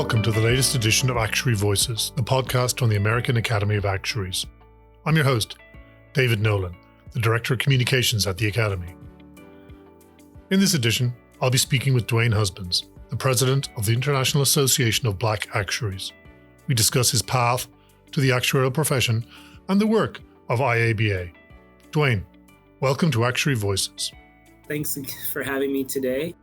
Welcome to the latest edition of Actuary Voices, the podcast on the American Academy of Actuaries. I'm your host, David Nolan, the Director of Communications at the Academy. In this edition, I'll be speaking with Dwayne Husbands, the President of the International Association of Black Actuaries. We discuss his path to the actuarial profession and the work of IABA. Dwayne, welcome to Actuary Voices. Thanks for having me today.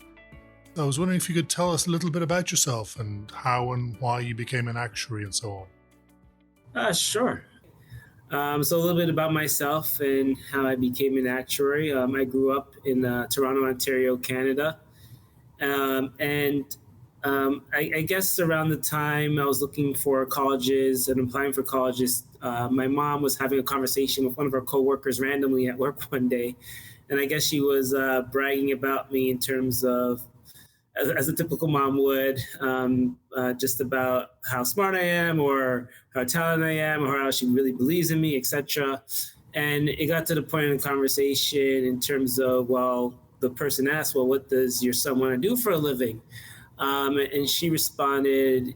I was wondering if you could tell us a little bit about yourself and how and why you became an actuary and so on. Sure. So a little bit about myself and how I became an actuary. I grew up in Toronto, Ontario, Canada. I guess around the time I was looking for colleges and applying for colleges, my mom was having a conversation with one of her coworkers randomly at work one day. And I guess she was bragging about me in terms of, as a typical mom would, just about how smart I am or how talented I am or how she really believes in me, etc. And it got to the point in the conversation in terms of, well, the person asked, well, what does your son want to do for a living? And she responded,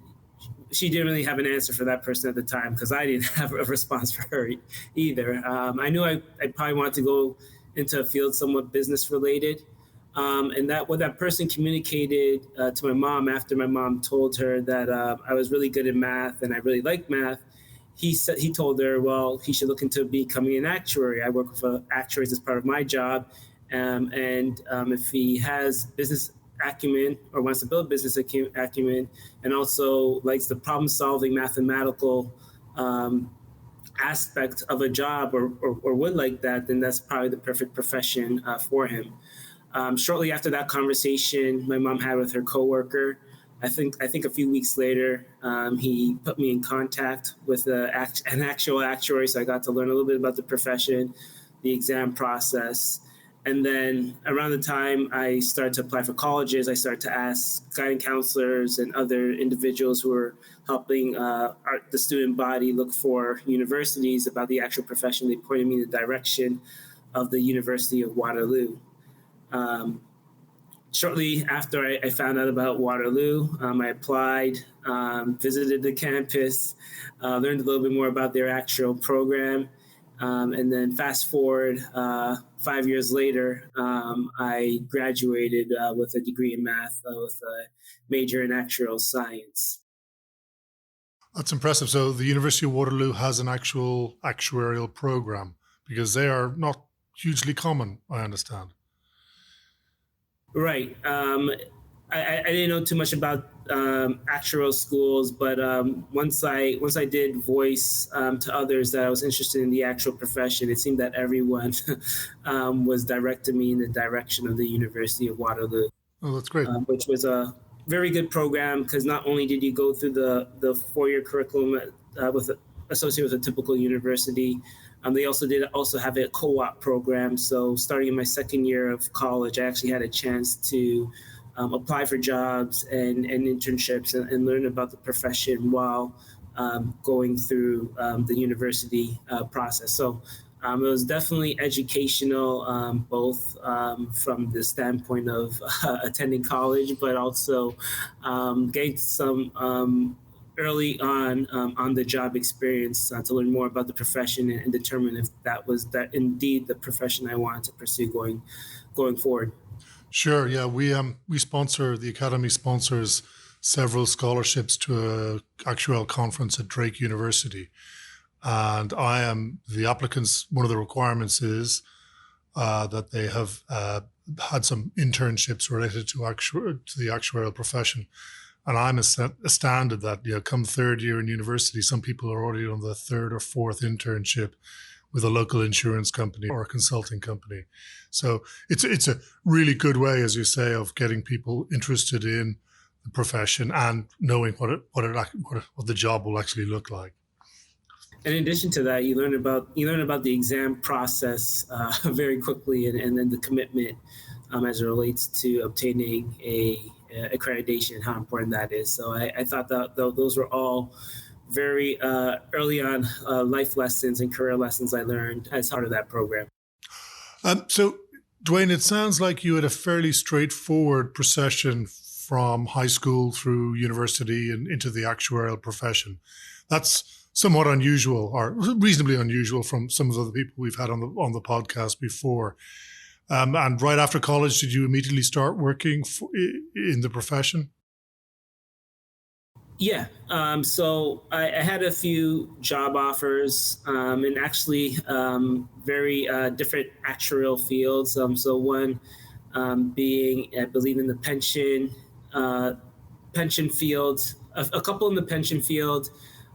she didn't really have an answer for that person at the time because I didn't have a response for her either. I knew I probably wanted to go into a field somewhat business related. And that what that person communicated to my mom after my mom told her that I was really good at math and I really liked math, he told her, well, he should look into becoming an actuary. I work with actuaries as part of my job. If he has business acumen or wants to build business acumen and also likes the problem-solving mathematical aspect of a job or would like that, then that's probably the perfect profession for him. Shortly after that conversation my mom had with her coworker, I think a few weeks later, he put me in contact with an actual actuary. So I got to learn a little bit about the profession, the exam process. And then around the time I started to apply for colleges, I started to ask guiding counselors and other individuals who were helping the student body look for universities about the actual profession. They pointed me in the direction of the University of Waterloo. Shortly after I found out about Waterloo, I applied, visited the campus, learned a little bit more about their actual program. And then fast forward 5 years later, I graduated with a degree in math with a major in actuarial science. That's impressive. So the University of Waterloo has an actual actuarial program because they are not hugely common, I understand. Right. I didn't know too much about actuarial schools, but once I did voice to others that I was interested in the actual profession, it seemed that everyone was directing me in the direction of the University of Waterloo. Oh, that's great. Which was a very good program because not only did you go through the 4-year curriculum associated with a typical university, they also have a co-op program. So starting in my second year of college, I actually had a chance to apply for jobs and internships and learn about the profession while going through the university process. So it was definitely educational, both from the standpoint of attending college, but also getting some early on the job experience to learn more about the profession and determine if that indeed the profession I wanted to pursue going forward. Sure. Yeah, we sponsor, the Academy sponsors several scholarships to a actuarial conference at Drake University, and I am the applicants. One of the requirements is that they have had some internships related to the actuarial profession. And I'm astounded that, come third year in university, some people are already on the third or fourth internship with a local insurance company or a consulting company. So it's a really good way, as you say, of getting people interested in the profession and knowing what the job will actually look like. In addition to that, you learn about the exam process very quickly, and then the commitment as it relates to obtaining a accreditation, how important that is. So I thought that those were all very early on life lessons and career lessons I learned as part of that program. So, Dwayne, it sounds like you had a fairly straightforward procession from high school through university and into the actuarial profession. That's somewhat unusual, or reasonably unusual, from some of the other people we've had on the podcast before. And right after college, did you immediately start working in the profession? Yeah. So I had a few job offers in actually very different actuarial fields. So one being, I believe, in the pension field, a couple in the pension field,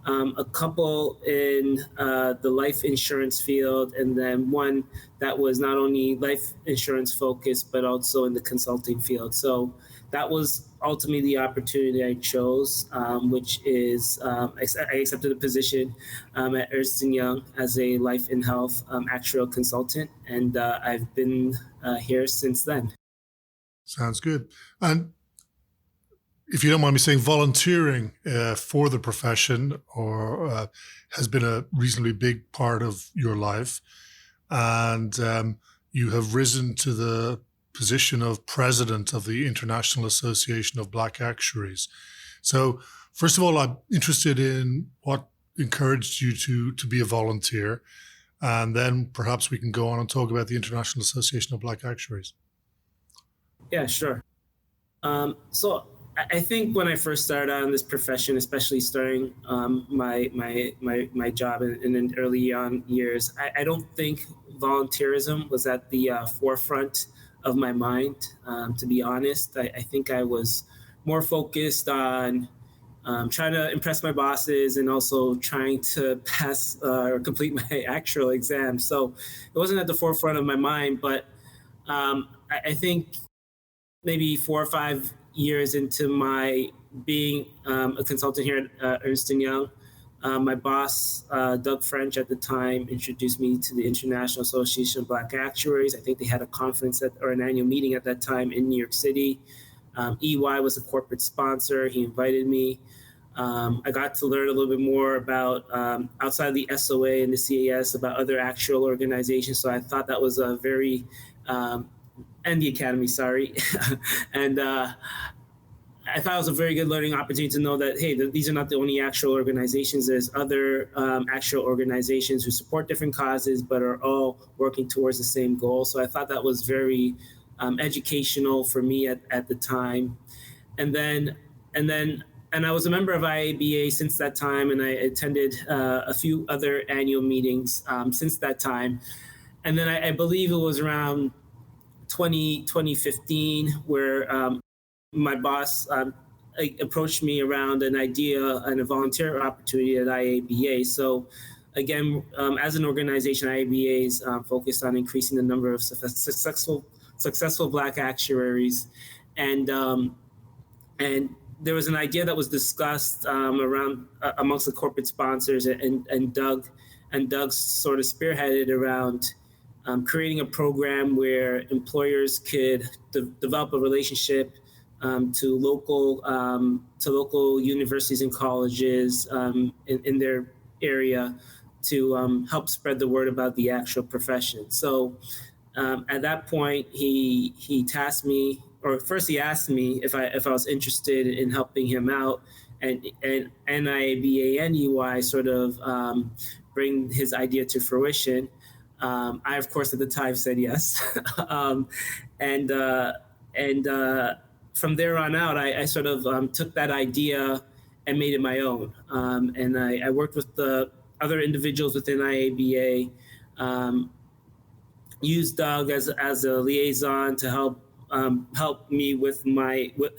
a couple in the life insurance field, and then one that was not only life insurance focused, but also in the consulting field. So that was ultimately the opportunity I chose, which is I accepted a position at Ernst & Young as a life and health actuarial consultant, and I've been here since then. Sounds good. And if you don't mind me saying, volunteering for the profession has been a reasonably big part of your life. And you have risen to the position of president of the International Association of Black Actuaries. So, first of all, I'm interested in what encouraged you to be a volunteer. And then perhaps we can go on and talk about the International Association of Black Actuaries. Yeah, sure. So I think when I first started out in this profession, especially starting my job in the early on years, I don't think volunteerism was at the forefront of my mind. To be honest, I think I was more focused on trying to impress my bosses and also trying to pass or complete my actual exams. So it wasn't at the forefront of my mind, but I think maybe 4 or 5 years into my being a consultant here at Ernst & Young, my boss, Doug French at the time, introduced me to the International Association of Black Actuaries. I think they had a conference or an annual meeting at that time in New York City. EY was a corporate sponsor. He invited me. I got to learn a little bit more about outside the SOA and the CAS about other actual organizations. So I thought that was a very and the Academy, sorry. And I thought it was a very good learning opportunity to know that, hey, these are not the only actual organizations. There's other actual organizations who support different causes, but are all working towards the same goal. So I thought that was very educational for me at the time. And I was a member of IABA since that time, and I attended a few other annual meetings since that time. And then I believe it was around 2015 where my boss approached me around an idea and a volunteer opportunity at IABA. So again, as an organization, IABA is focused on increasing the number of successful Black actuaries, and there was an idea that was discussed around amongst the corporate sponsors, and Doug sort of spearheaded around creating a program where employers could develop a relationship to local universities and colleges in their area to help spread the word about the actual profession. So at that point, he tasked me, or first he asked me if I was interested in helping him out, and NIABA and EY sort of bring his idea to fruition. I, of course, at the time said yes. and from there on out, I sort of took that idea and made it my own. And I worked with the other individuals within IABA, used Doug as a liaison to help me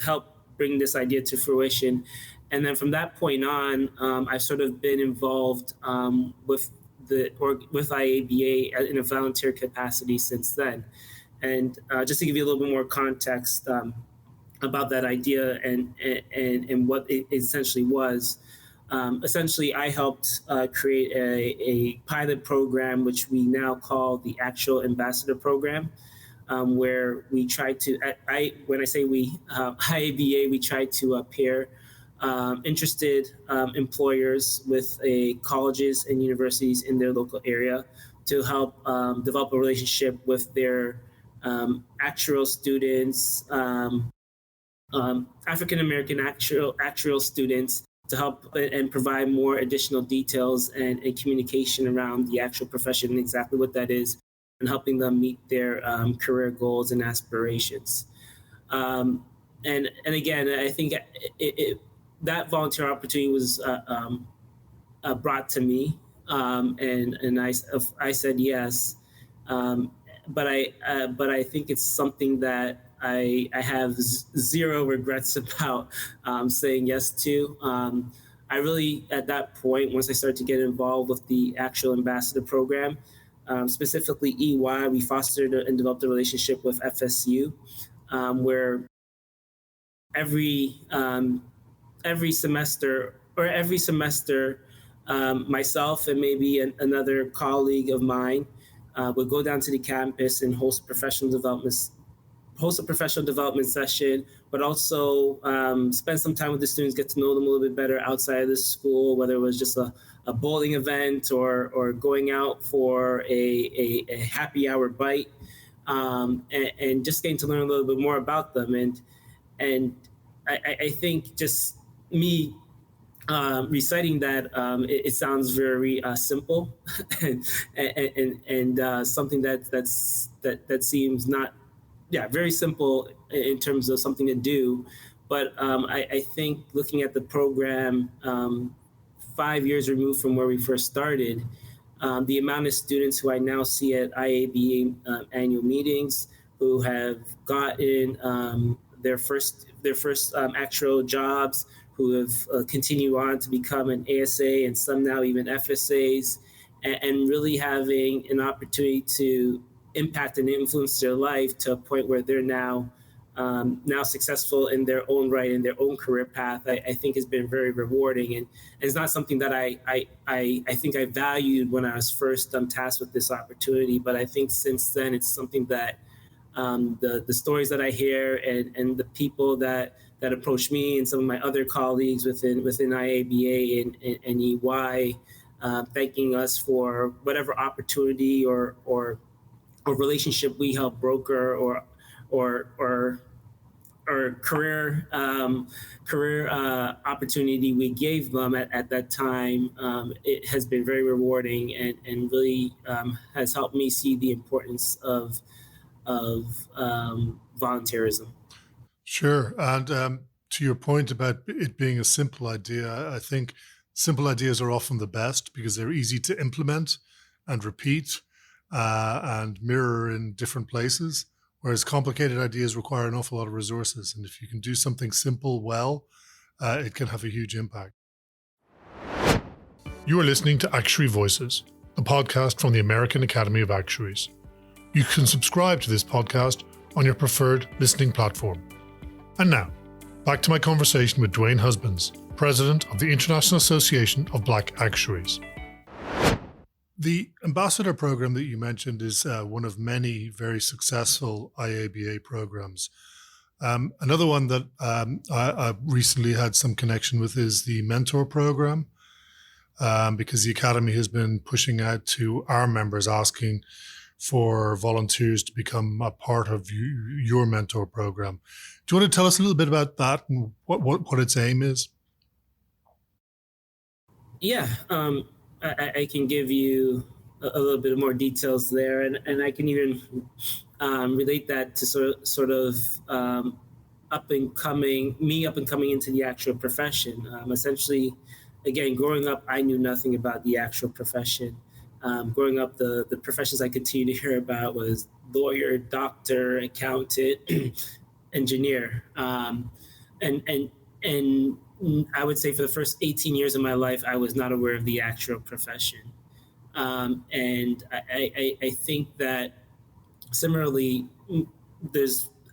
help bring this idea to fruition. And then from that point on, I've sort of been involved with IABA in a volunteer capacity since then. And just to give you a little bit more context about that idea and what it essentially was, essentially I helped create a pilot program, which we now call the Actual Ambassador Program, where we try to, when I say we, IABA, we try to pair interested employers with colleges and universities in their local area to help develop a relationship with their actual students, African American actuarial students to help and provide more additional details and communication around the actual profession and exactly what that is, and helping them meet their career goals and aspirations. And again, I think that volunteer opportunity was brought to me, and I said yes. Um, but I think it's something that I have zero regrets about saying yes to. I really, at that point, once I started to get involved with the actual ambassador program, specifically EY, we fostered and developed a relationship with FSU, where every every semester myself and maybe another colleague of mine would go down to the campus and host a professional development session, but also spend some time with the students, get to know them a little bit better outside of the school, whether it was just a bowling event or going out for a happy hour bite, and just getting to learn a little bit more about them. And I think just me reciting that, it sounds very simple and something that seems not, yeah, very simple in terms of something to do. But I think looking at the program 5 years removed from where we first started, the amount of students who I now see at IABA annual meetings who have gotten their first actual jobs, who have continued on to become an ASA and some now even FSAs, and really having an opportunity to impact and influence their life to a point where they're now successful in their own right, in their own career path, I think has been very rewarding. And it's not something that I think I valued when I was first tasked with this opportunity. But I think since then, it's something that the stories that I hear and the people that approach me and some of my other colleagues within IABA and EY, thanking us for whatever opportunity or relationship we help broker or career opportunity we gave them at that time. It has been very rewarding and really has helped me see the importance of volunteerism. Sure. And to your point about it being a simple idea, I think simple ideas are often the best because they're easy to implement and repeat and mirror in different places, whereas complicated ideas require an awful lot of resources. And if you can do something simple well, it can have a huge impact. You are listening to Actuary Voices, a podcast from the American Academy of Actuaries. You can subscribe to this podcast on your preferred listening platform. And now, back to my conversation with Dwayne Husbands, President of the International Association of Black Actuaries. The ambassador program that you mentioned is one of many very successful IABA programs. Another one that I recently had some connection with is the mentor program, because the Academy has been pushing out to our members asking for volunteers to become a part of your mentor program. Do you want to tell us a little bit about that and what its aim is? Yeah, I can give you a little bit more details there, and I can even relate that to sort of up and coming into the actual profession. Essentially, again, growing up, I knew nothing about the actual profession. Growing up, the professions I continue to hear about was lawyer, doctor, accountant, engineer, and I would say for the first 18 years of my life, I was not aware of the actual profession. And I think that similarly,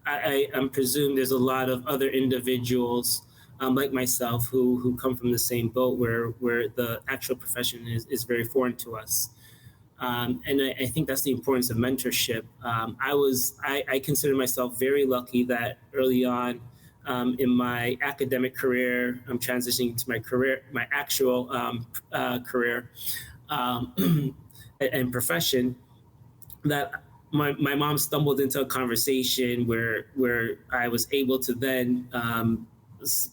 I'm presumed there's a lot of other individuals like myself who come from the same boat where the actual profession is very foreign to us. And I think that's the importance of mentorship. I consider myself very lucky that early on in my academic career, I'm transitioning to my actual career and profession, that my mom stumbled into a conversation where I was able to then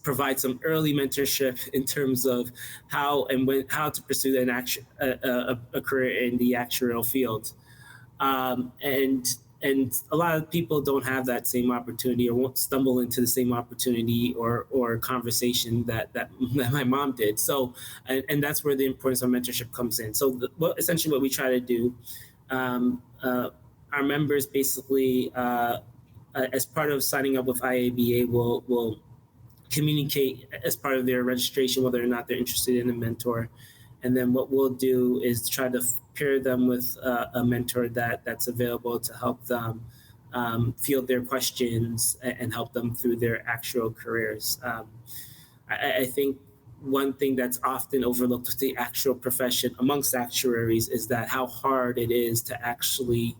provide some early mentorship in terms of how to pursue a career in the actuarial field. And a lot of people don't have that same opportunity or won't stumble into the same opportunity or conversation that my mom did. So, and that's where the importance of mentorship comes in. So, essentially, what we try to do, um, uh, our members basically, as part of signing up with IABA, will communicate as part of their registration whether or not they're interested in a mentor. And then what we'll do is try to pair them with a mentor that's available to help them field their questions and help them through their actual careers. I think one thing that's often overlooked with the actual profession amongst actuaries is that how hard it is to actually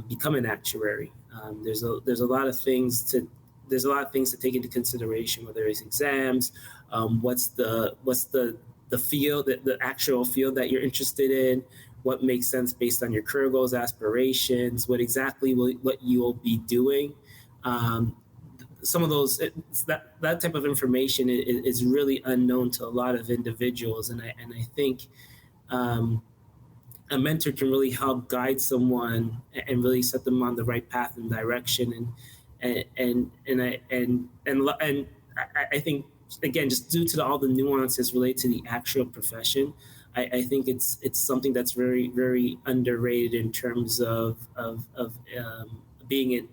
become an actuary. There's a lot of things to take into consideration, whether it's exams, what's the field, the actual field that you're interested in, what makes sense based on your career goals, aspirations, what you will be doing. Um, some of those that type of information is really unknown to a lot of individuals, and I think um, a mentor can really help guide someone and really set them on the right path and direction. And I think, again, just due to all the nuances related to the actual profession, I think it's something that's very, very underrated in terms of being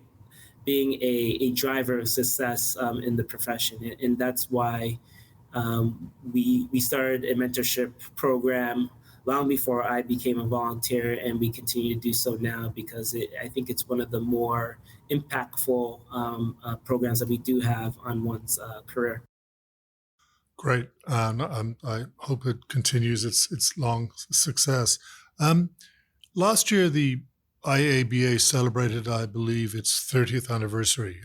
a driver of success in the profession. And that's why we started a mentorship program long before I became a volunteer, and we continue to do so now because I think it's one of the more impactful programs that we do have on one's career. Great. I hope it continues its long success. Um, Last year, the IABA celebrated, I believe, its 30th anniversary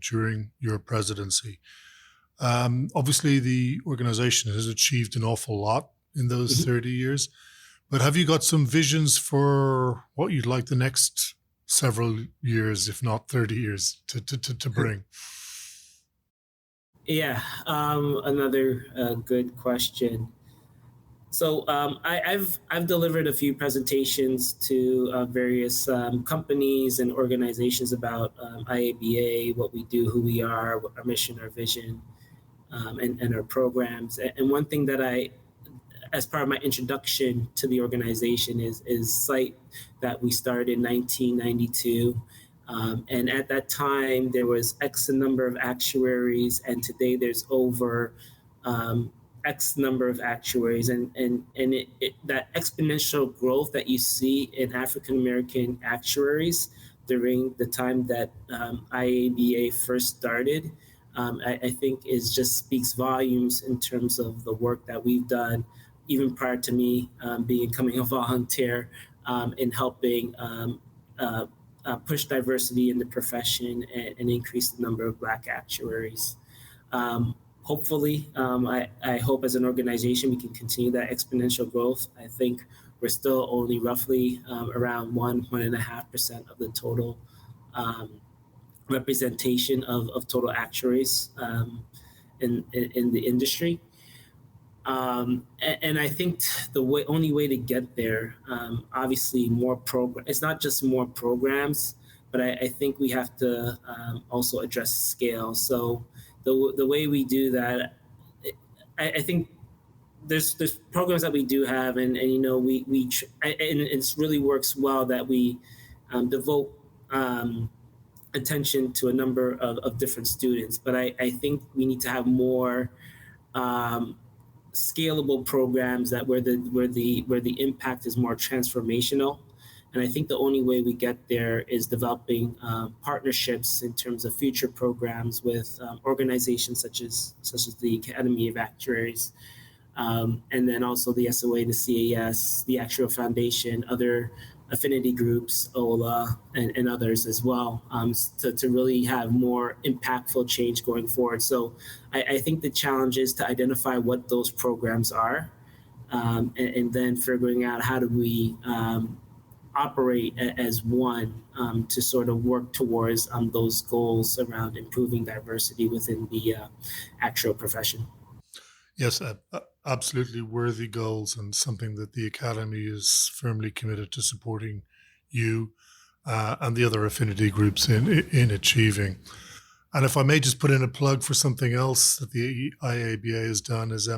during your presidency. Obviously, the organization has achieved an awful lot in those 30 years, but have you got some visions for what you'd like the next several years, if not 30 years, to bring? Yeah, another good question. So I've delivered a few presentations to various companies and organizations about IABA, what we do, who we are, what our mission, our vision, and our programs. And one thing that as part of my introduction to the organization, is cite that we started in 1992. And at that time, there was X number of actuaries, and today there's over um, X number of actuaries. And that exponential growth that you see in African American actuaries during the time that IABA first started, I think is just speaks volumes in terms of the work that we've done, even prior to me becoming a volunteer in helping uh, push diversity in the profession and increase the number of Black actuaries. Hopefully, I hope as an organization we can continue that exponential growth. I think we're still only roughly around 1.5% of the total representation of total actuaries in the industry. And I think only way to get there, obviously, more program. It's not just more programs, but I think we have to also address scale. So the way we do that, I think there's programs that we do have, and and it really works well that we devote attention to a number of different students. But I think we need to have more um, scalable programs that where the impact is more transformational. And I think the only way we get there is developing partnerships in terms of future programs with organizations such as the Academy of Actuaries, and then also the SOA, the CAS, the Actuarial Foundation, other affinity groups, OLA, and others as well, to really have more impactful change going forward. So I think the challenge is to identify what those programs are, and then figuring out how do we operate as one to sort of work towards those goals around improving diversity within the actual profession. Yes, absolutely worthy goals, and something that the Academy is firmly committed to supporting you and the other affinity groups in achieving. And if I may just put in a plug for something else that the IABA has done is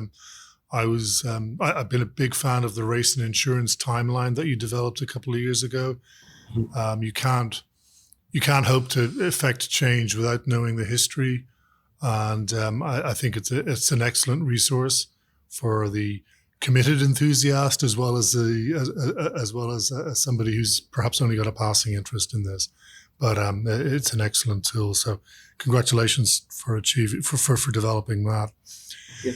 I've been a big fan of the race and insurance timeline that you developed a couple of years ago. You can't hope to effect change without knowing the history, and I think it's an excellent resource for the committed enthusiast as well as somebody who's perhaps only got a passing interest in this. But it's an excellent tool. So congratulations for developing that. Yeah.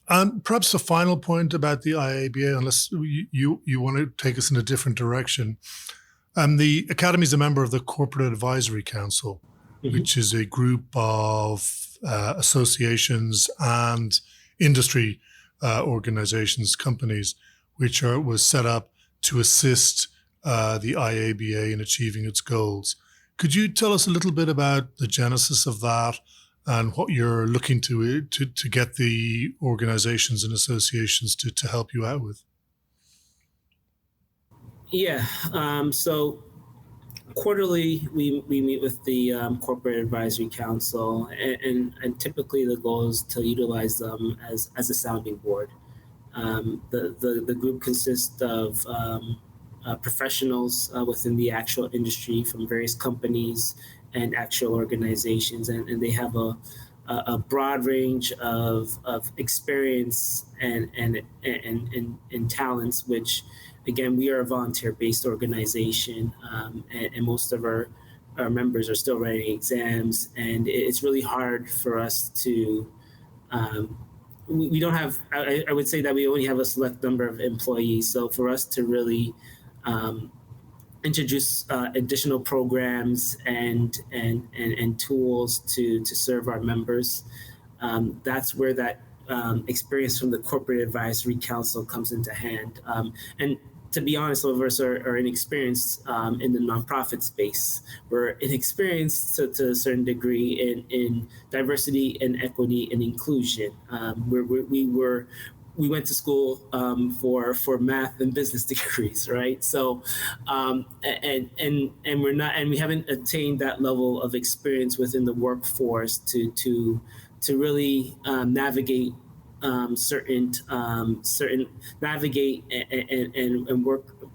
And perhaps a final point about the IABA, unless you want to take us in a different direction. The Academy is a member of the Corporate Advisory Council, which is a group of associations and industry organizations, companies, which was set up to assist the IABA in achieving its goals. Could you tell us a little bit about the genesis of that and what you're looking to get the organizations and associations to help you out with? Yeah. So quarterly, we meet with the Corporate Advisory Council, and typically the goal is to utilize them as a sounding board. The group consists of professionals within the actual industry from various companies and actual organizations, and they have a broad range of experience and talents, which, again, we are a volunteer-based organization, and most of our members are still writing exams, and it's really hard for us to we don't have, I would say that we only have a select number of employees. So for us to really introduce additional programs and tools to serve our members, that's where that experience from the Corporate Advisory Council comes into hand. And to be honest, some of us are inexperienced in the nonprofit space. We're inexperienced to a certain degree in diversity and equity and inclusion. We went to school for math and business degrees, right? So, and we haven't attained that level of experience within the workforce to really navigate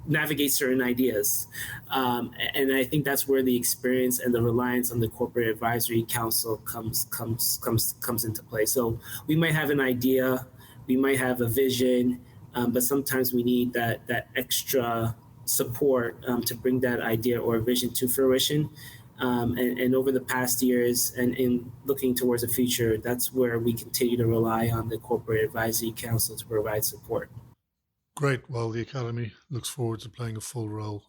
navigate certain ideas, and I think that's where the experience and the reliance on the Corporate Advisory Council comes into play. So we might have an idea, we might have a vision, but sometimes we need that extra support to bring that idea or vision to fruition. And over the past years and in looking towards the future, that's where we continue to rely on the Corporate Advisory Council to provide support. Great. Well, the Academy looks forward to playing a full role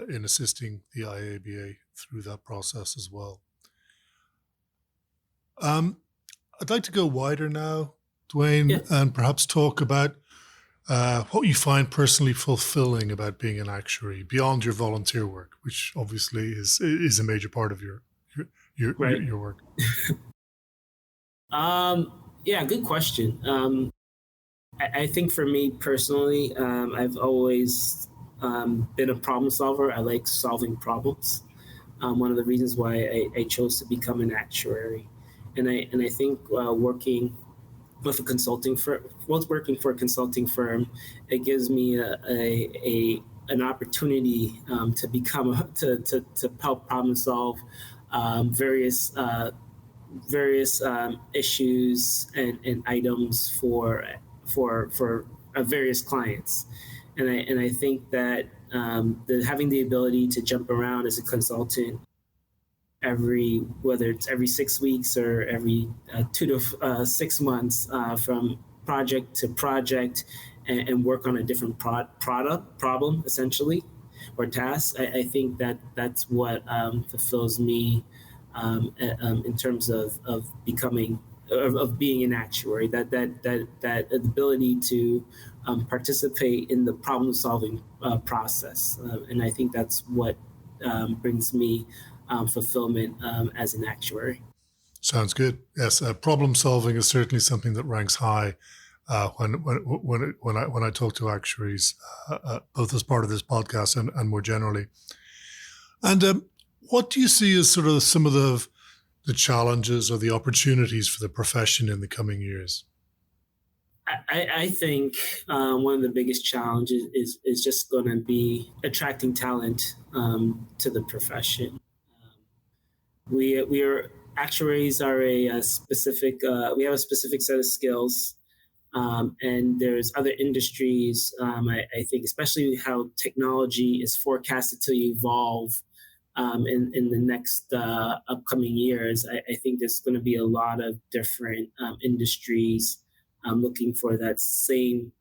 in assisting the IABA through that process as well. I'd like to go wider now, Dwayne, and perhaps talk about what you find personally fulfilling about being an actuary beyond your volunteer work, which obviously is a major part of your work. Yeah, good question. I think for me personally, I've always been a problem solver. I like solving problems. One of the reasons why I chose to become an actuary, and I think working with a consulting firm, working for a consulting firm, it gives me an opportunity to become to help problem solve various issues and items for various clients, and I think that having the ability to jump around as a consultant whether it's every 6 weeks or every 2 to 6 months, from project to project, and work on a different problem essentially, or task. I think that's what fulfills me in terms of becoming of being an actuary. That ability to participate in the problem-solving process. And I think that's what brings me fulfillment as an actuary. Sounds good. Yes, problem solving is certainly something that ranks high when I talk to actuaries, both as part of this podcast and more generally. And what do you see as sort of some of the challenges or the opportunities for the profession in the coming years? I think one of the biggest challenges is just going to be attracting talent to the profession. We are actuaries are a specific. We have a specific set of skills, and there's other industries. I think, especially how technology is forecasted to evolve in the next upcoming years. I think there's going to be a lot of different industries looking for that same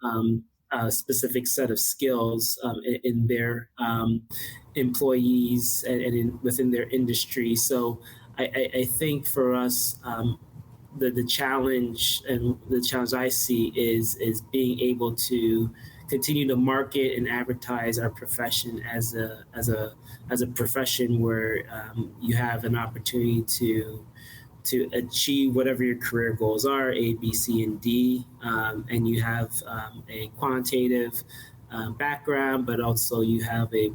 specific set of skills in their employees and within their industry. So I think for us, the challenge and the challenge I see is being able to continue to market and advertise our profession as a profession where you have an opportunity to achieve whatever your career goals are, A, B, C, and D, and you have a quantitative background, but also you have a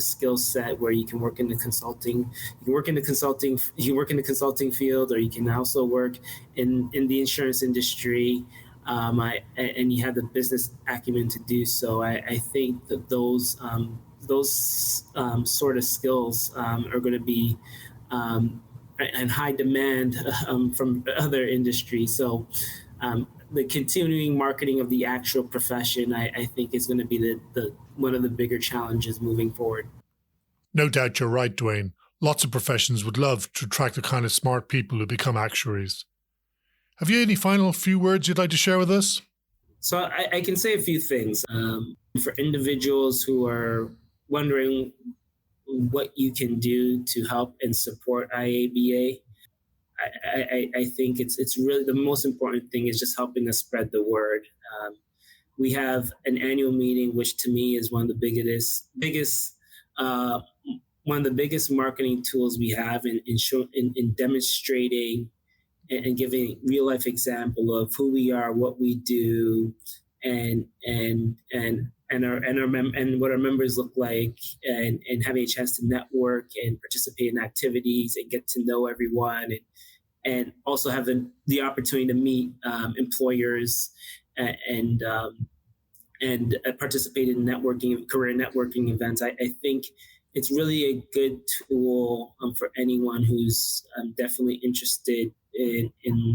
skill set where you can work in the consulting. You can work in the consulting field, or you can also work in the insurance industry. And you have the business acumen to do so. I think that those sort of skills are going to be in high demand from other industries. So the continuing marketing of the actual profession, I think, is going to be the one of the bigger challenges moving forward. No doubt you're right, Dwayne. Lots of professions would love to attract the kind of smart people who become actuaries. Have you any final few words you'd like to share with us? So I can say a few things. For individuals who are wondering what you can do to help and support IABA, I think it's really the most important thing is just helping us spread the word. We have an annual meeting, which to me is one of the one of the biggest marketing tools we have in demonstrating and giving real life example of who we are, what we do, and what our members look like, and having a chance to network and participate in activities and get to know everyone, and also having the opportunity to meet employers and participate in career networking events. I think it's really a good tool for anyone who's definitely interested in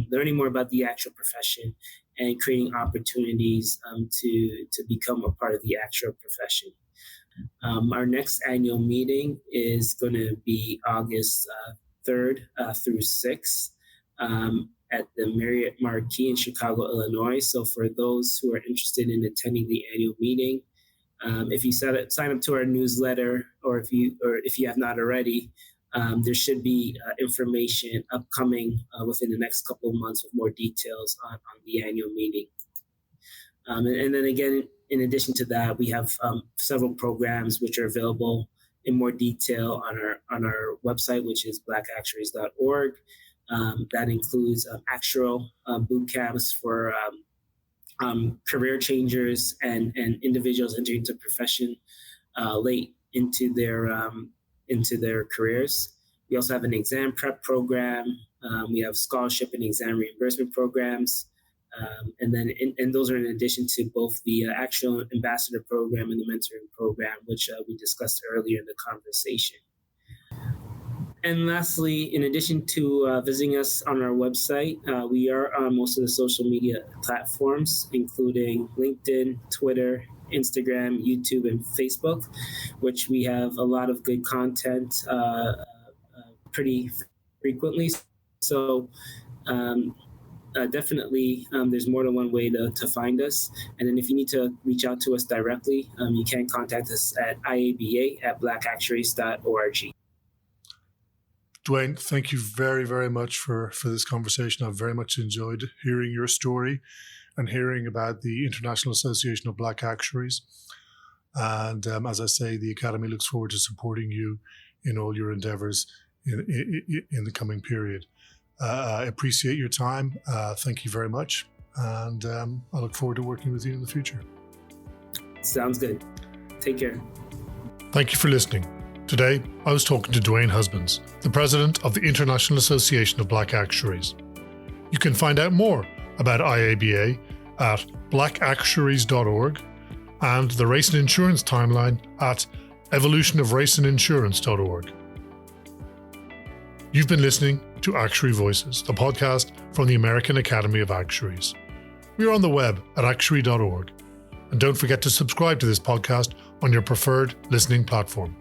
learning more about the actual profession and creating opportunities to become a part of the actual profession. Our next annual meeting is going to be August 3rd through 6th at the Marriott Marquis in Chicago, Illinois. So for those who are interested in attending the annual meeting, if you sign up to our newsletter, or if you have not already, there should be information upcoming within the next couple of months with more details on the annual meeting. And then again, in addition to that, we have several programs which are available in more detail on our website, which is blackactuaries.org. That includes actuarial boot camps for career changers and individuals entering into profession late into their careers. We also have an exam prep program. We have scholarship and exam reimbursement programs. And those are in addition to both the actual ambassador program and the mentoring program, which we discussed earlier in the conversation. And lastly, in addition to visiting us on our website, we are on most of the social media platforms, including LinkedIn, Twitter, Instagram, YouTube, and Facebook, which we have a lot of good content pretty frequently. So definitely there's more than one way to find us. And then if you need to reach out to us directly, you can contact us at IABA@blackactuaries.org. Dwayne, thank you very, very much for this conversation. I've very much enjoyed hearing your story and hearing about the International Association of Black Actuaries. And as I say, the Academy looks forward to supporting you in all your endeavours in the coming period. I appreciate your time. Thank you very much. And I look forward to working with you in the future. Sounds good. Take care. Thank you for listening. Today, I was talking to Dwayne Husbands, the president of the International Association of Black Actuaries. You can find out more about IABA at blackactuaries.org and the Race and Insurance Timeline at evolutionofraceandinsurance.org. You've been listening to Actuary Voices, the podcast from the American Academy of Actuaries. We are on the web at actuary.org. And don't forget to subscribe to this podcast on your preferred listening platform.